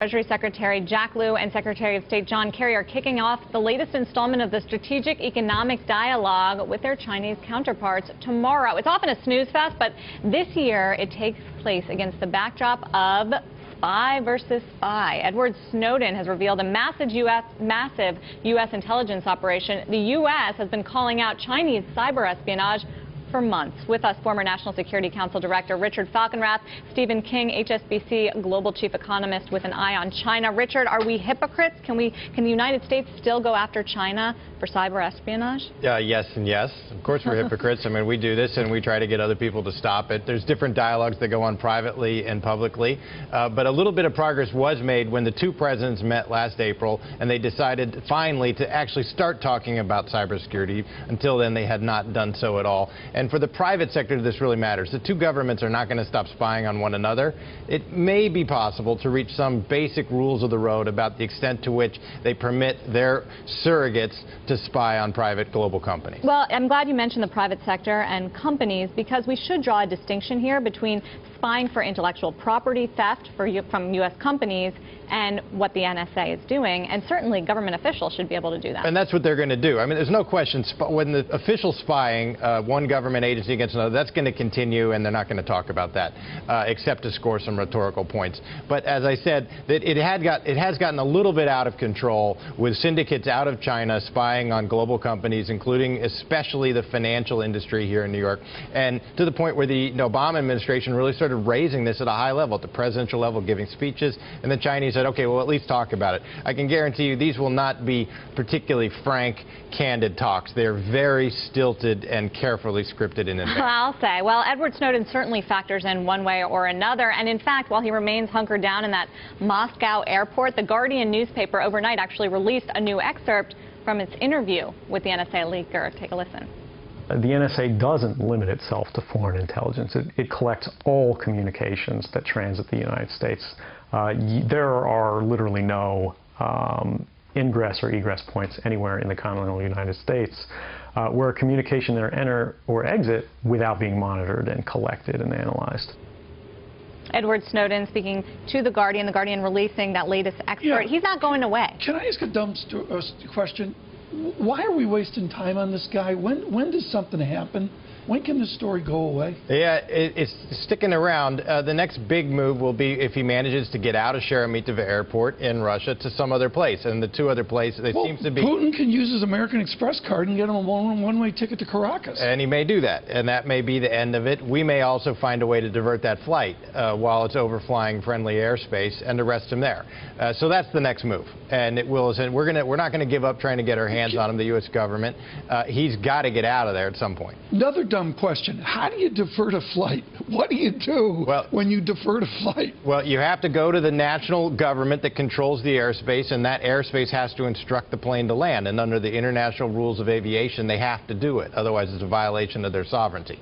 Treasury Secretary Jack Lew and Secretary of State John Kerry are kicking off the latest installment of the Strategic Economic Dialogue with their Chinese counterparts tomorrow. It's often a snooze fest, but this year it takes place against the backdrop of spy versus spy. Edward Snowden has revealed a massive U.S. intelligence operation. The U.S. has been calling out Chinese cyber espionage for months. With us, former National Security Council Director Richard Falkenrath, Stephen King, HSBC Global Chief Economist with an eye on China. Richard, are we hypocrites? Can the United States still go after China for cyber espionage? Yes and yes. Of course we're hypocrites. I mean, we do this and we try to get other people to stop it. There's different dialogues that go on privately and publicly. But a little bit of progress was made when the two presidents met last April and they decided finally to actually start talking about cybersecurity. Until then, they had not done so at all. And for the private sector, this really matters. The two governments are not going to stop spying on one another. It may be possible to reach some basic rules of the road about the extent to which they permit their surrogates to spy on private global companies. Well, I'm glad you mentioned the private sector and companies, because we should draw a distinction here between spying for intellectual property theft from U.S. companies and what the NSA is doing, and certainly government officials should be able to do that. And that's what they're going to do. I mean, there's no question, when the official spying, one government agency against another, that's going to continue, and they're not going to talk about that, except to score some rhetorical points. But as I said, that it has gotten a little bit out of control with syndicates out of China spying on global companies, including especially the financial industry here in New York, and to the point where the Obama administration really started raising this at a high level, at the presidential level, giving speeches, and the Chinese said, okay, well, at least talk about it. I can guarantee you these will not be particularly frank, candid talks. They're very stilted and carefully scripted in advance. I'll say. Well, Edward Snowden certainly factors in one way or another, and in fact, while he remains hunkered down in that Moscow airport, the Guardian newspaper overnight actually released a new excerpt from its interview with the NSA leaker. Take a listen. The NSA doesn't limit itself to foreign intelligence. It collects all communications that transit the United States. There are literally no ingress or egress points anywhere in the continental United States where a communication there enter or exit without being monitored and collected and analyzed. Edward Snowden speaking to the Guardian releasing that latest excerpt. Yeah. He's not going away. Can I ask a dumb question? Why are we wasting time on this guy? When does something happen? When can this story go away? Yeah, it's sticking around. The next big move will be if he manages to get out of Sheremetyevo Airport in Russia to some other place. And the two other places, it seems to be... Putin can use his American Express card and get him a one-way ticket to Caracas. And he may do that. And that may be the end of it. We may also find a way to divert that flight while it's overflying friendly airspace and arrest him there. So that's the next move. And it will. We're not going to give up trying to get our hands on him, the U.S. government. He's got to get out of there at some point. Another dumb question. How do you divert a flight? What do you do when you divert a flight? Well, you have to go to the national government that controls the airspace, and that airspace has to instruct the plane to land. And under the international rules of aviation, they have to do it. Otherwise, it's a violation of their sovereignty.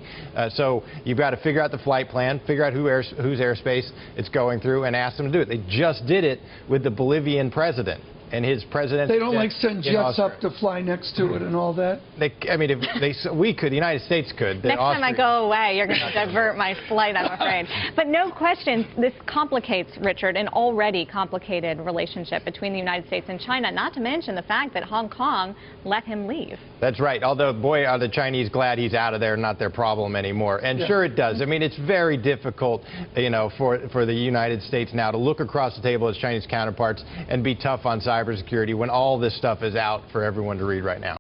So you've got to figure out the flight plan, figure out whose airspace it's going through, and ask them to do it. They just did it with the Bolivian president. And his president. They don't like send jets up to fly next to it and all that? I mean, we could, the United States could. Next time I go away, you're going to divert my flight, I'm afraid. But no question, this complicates, Richard, an already complicated relationship between the United States and China, not to mention the fact that Hong Kong let him leave. That's right. Although, boy, are the Chinese glad he's out of there, not their problem anymore. And sure it does. I mean, it's very difficult, you know, for the United States now to look across the table at its Chinese counterparts and be tough on cybersecurity when all this stuff is out for everyone to read right now.